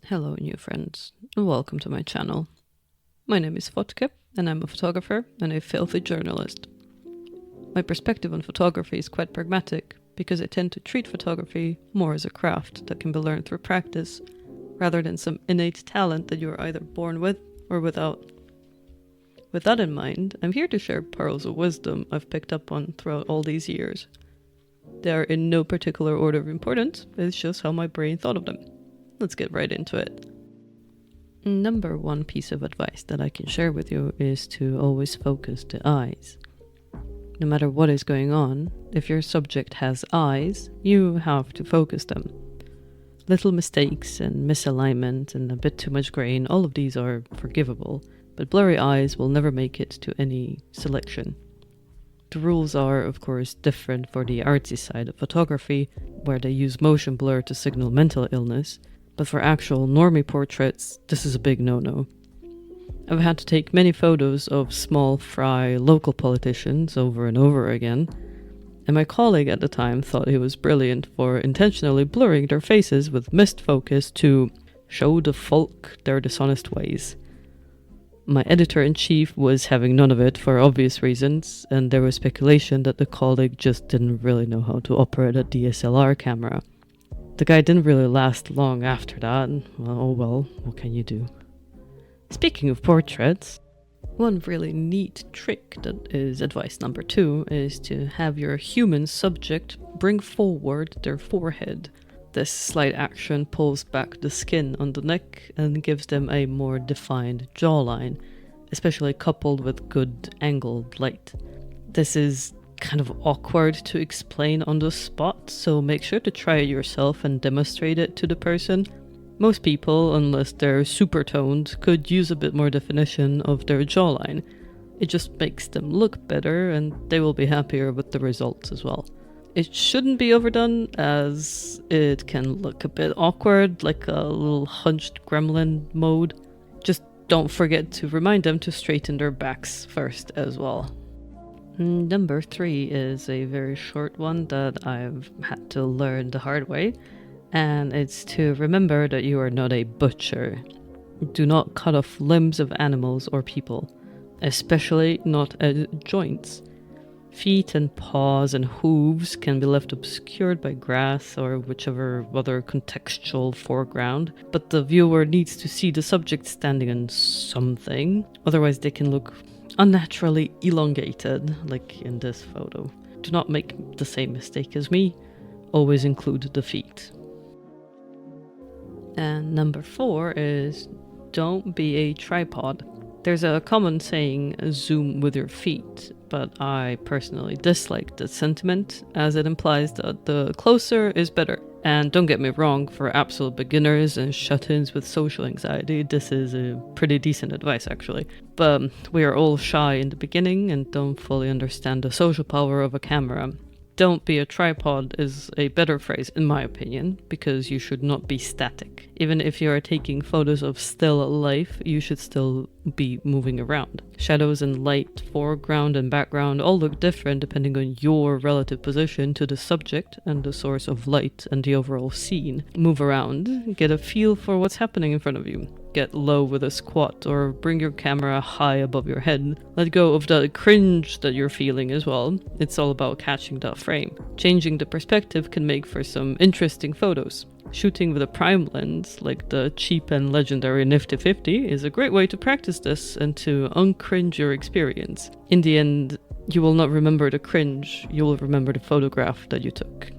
Hello new friends, and welcome to my channel. My name is Fotke, and I'm a photographer and a filthy journalist. My perspective on photography is quite pragmatic, because I tend to treat photography more as a craft that can be learned through practice, rather than some innate talent that you are either born with or without. With that in mind, I'm here to share pearls of wisdom I've picked up on throughout all these years. They are in no particular order of importance, it's just how my brain thought of them. Let's get right into it. Number one piece of advice that I can share with you is to always focus the eyes. No matter what is going on, if your subject has eyes, you have to focus them. Little mistakes and misalignment and a bit too much grain, all of these are forgivable, but blurry eyes will never make it to any selection. The rules are, of course, different for the artsy side of photography, where they use motion blur to signal mental illness, but for actual normie portraits, this is a big no-no. I've had to take many photos of small fry local politicians over and over again, and my colleague at the time thought he was brilliant for intentionally blurring their faces with mist focus to show the folk their dishonest ways. My editor-in-chief was having none of it for obvious reasons, and there was speculation that the colleague just didn't really know how to operate a DSLR camera. The guy didn't really last long after that, and well, what can you do? Speaking of portraits, one really neat trick that is advice number 2 is to have your human subject bring forward their forehead. This slight action pulls back the skin on the neck and gives them a more defined jawline, especially coupled with good angled light. This is kind of awkward to explain on the spot, so make sure to try it yourself and demonstrate it to the person. Most people, unless they're super toned, could use a bit more definition of their jawline. It just makes them look better and they will be happier with the results as well. It shouldn't be overdone, as it can look a bit awkward, like a little hunched gremlin mode. Just don't forget to remind them to straighten their backs first as well. Number 3 is a very short one that I've had to learn the hard way, and it's to remember that you are not a butcher. Do not cut off limbs of animals or people, especially not at joints. Feet and paws and hooves can be left obscured by grass or whichever other contextual foreground, but the viewer needs to see the subject standing on something, otherwise they can look unnaturally elongated, like in this photo. Do not make the same mistake as me, always include the feet. And number 4 is don't be a tripod. There's a common saying, zoom with your feet, but I personally dislike the sentiment, as it implies that the closer is better. And don't get me wrong, for absolute beginners and shut-ins with social anxiety, this is a pretty decent advice actually. But we are all shy in the beginning and don't fully understand the social power of a camera. Don't be a tripod is a better phrase in my opinion, because you should not be static. Even if you are taking photos of still life, you should still be moving around. Shadows and light, foreground and background all look different depending on your relative position to the subject and the source of light and the overall scene. Move around, get a feel for what's happening in front of you. Get low with a squat or bring your camera high above your head. Let go of the cringe that you're feeling as well. It's all about catching that frame. Changing the perspective can make for some interesting photos. Shooting with a prime lens, like the cheap and legendary Nifty 50, is a great way to practice this and to uncringe your experience. In the end, you will not remember the cringe, you will remember the photograph that you took.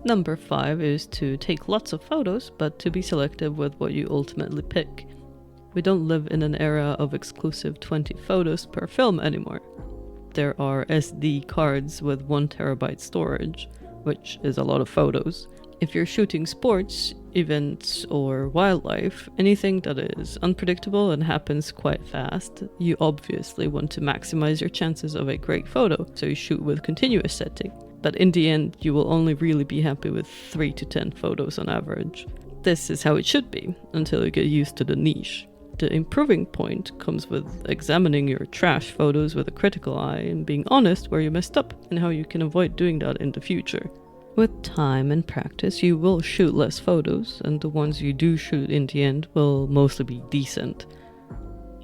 Number 5 is to take lots of photos, but to be selective with what you ultimately pick. We don't live in an era of exclusive 20 photos per film anymore. There are SD cards with 1 terabyte storage, which is a lot of photos. If you're shooting sports, events, or wildlife, anything that is unpredictable and happens quite fast, you obviously want to maximize your chances of a great photo, so you shoot with continuous setting. But in the end, you will only really be happy with 3 to 10 photos on average. This is how it should be, until you get used to the niche. The improving point comes with examining your trash photos with a critical eye and being honest where you messed up and how you can avoid doing that in the future. With time and practice, you will shoot less photos, and the ones you do shoot in the end will mostly be decent.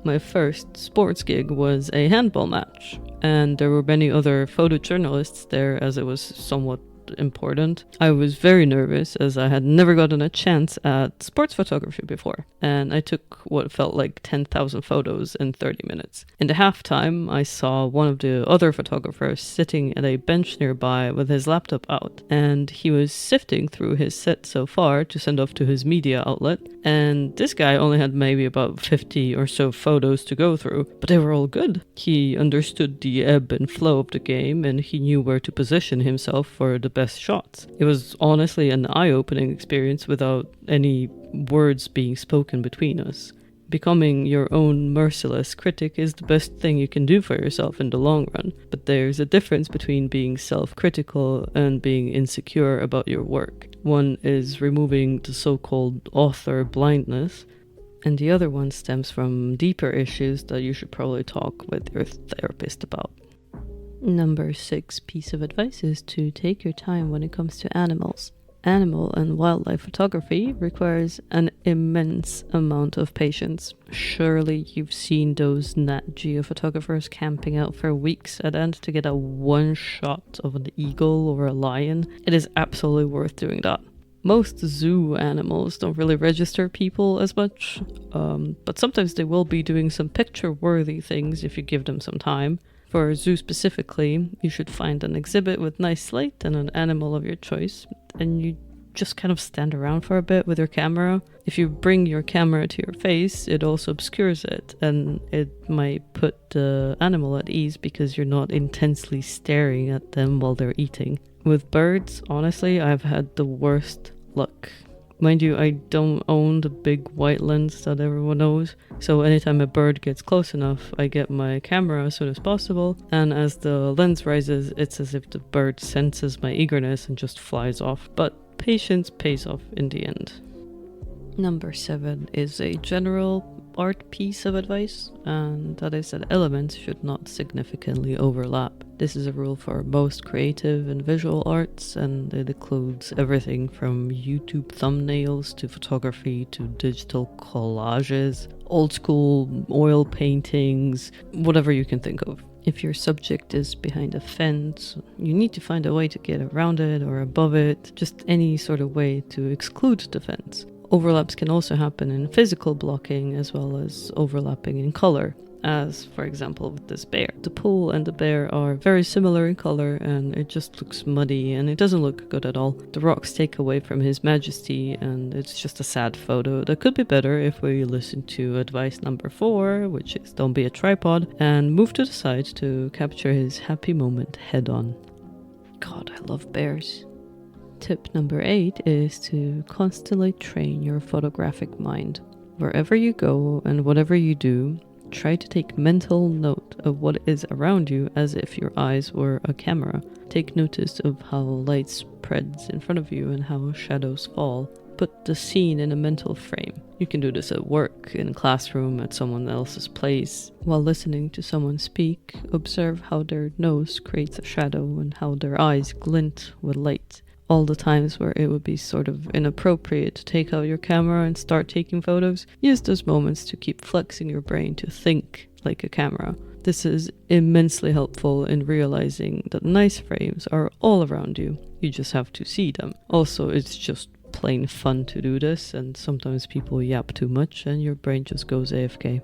My first sports gig was a handball match, and there were many other photojournalists there as it was somewhat important. I was very nervous as I had never gotten a chance at sports photography before, and I took what felt like 10,000 photos in 30 minutes. In the halftime, I saw one of the other photographers sitting at a bench nearby with his laptop out, and he was sifting through his set so far to send off to his media outlet, and this guy only had maybe about 50 or so photos to go through, but they were all good. He understood the ebb and flow of the game, and he knew where to position himself for the best shots. It was honestly an eye-opening experience without any words being spoken between us. Becoming your own merciless critic is the best thing you can do for yourself in the long run, but there's a difference between being self-critical and being insecure about your work. One is removing the so-called author blindness, and the other one stems from deeper issues that you should probably talk with your therapist about. Number 6 piece of advice is to take your time when it comes to animals. Animal and wildlife photography requires an immense amount of patience. Surely you've seen those Nat Geo photographers camping out for weeks at end to get a one shot of an eagle or a lion. It is absolutely worth doing that. Most zoo animals don't really register people as much, but sometimes they will be doing some picture-worthy things if you give them some time. For a zoo specifically, you should find an exhibit with nice light and an animal of your choice, and you just kind of stand around for a bit with your camera. If you bring your camera to your face, it also obscures it, and it might put the animal at ease because you're not intensely staring at them while they're eating. With birds, honestly, I've had the worst luck. Mind you, I don't own the big white lens that everyone knows, so anytime a bird gets close enough, I get my camera as soon as possible, and as the lens rises, it's as if the bird senses my eagerness and just flies off. But patience pays off in the end. Number 7 is a general art piece of advice, and that is that elements should not significantly overlap. This is a rule for most creative and visual arts, and it includes everything from YouTube thumbnails to photography to digital collages, old school oil paintings, whatever you can think of. If your subject is behind a fence, you need to find a way to get around it or above it, just any sort of way to exclude the fence. Overlaps can also happen in physical blocking as well as overlapping in color, as for example with this bear. The pool and the bear are very similar in color and it just looks muddy and it doesn't look good at all. The rocks take away from his majesty and it's just a sad photo that could be better if we listen to advice number 4, which is don't be a tripod, and move to the side to capture his happy moment head on. God, I love bears. Tip number 8 is to constantly train your photographic mind. Wherever you go and whatever you do, try to take mental note of what is around you as if your eyes were a camera. Take notice of how light spreads in front of you and how shadows fall. Put the scene in a mental frame. You can do this at work, in a classroom, at someone else's place. While listening to someone speak, observe how their nose creates a shadow and how their eyes glint with light. All the times where it would be sort of inappropriate to take out your camera and start taking photos, use those moments to keep flexing your brain to think like a camera. This is immensely helpful in realizing that nice frames are all around you. You just have to see them. Also, it's just plain fun to do this, and sometimes people yap too much and your brain just goes AFK.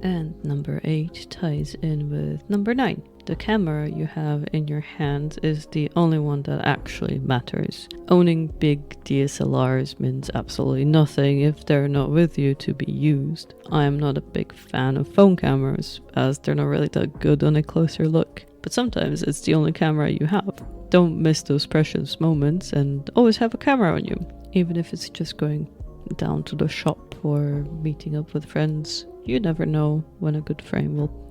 And number 8 ties in with number 9. The camera you have in your hand is the only one that actually matters. Owning big DSLRs means absolutely nothing if they're not with you to be used. I am not a big fan of phone cameras, as they're not really that good on a closer look. But sometimes it's the only camera you have. Don't miss those precious moments and always have a camera on you. Even if it's just going down to the shop or meeting up with friends, you never know when a good frame will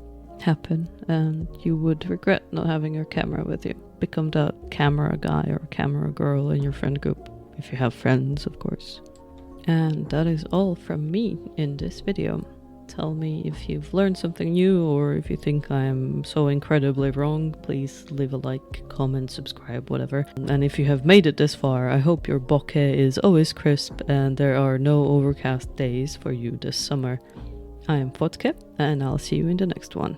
happen and you would regret not having your camera with you. Become that camera guy or camera girl in your friend group, if you have friends, of course. And that is all from me in this video. Tell me if you've learned something new, or if you think I'm so incredibly wrong. Please leave a like, comment, subscribe, whatever. And if you have made it this far, I hope your bokeh is always crisp and there are no overcast days for you this summer. I am Fotke, and I'll see you in the next one.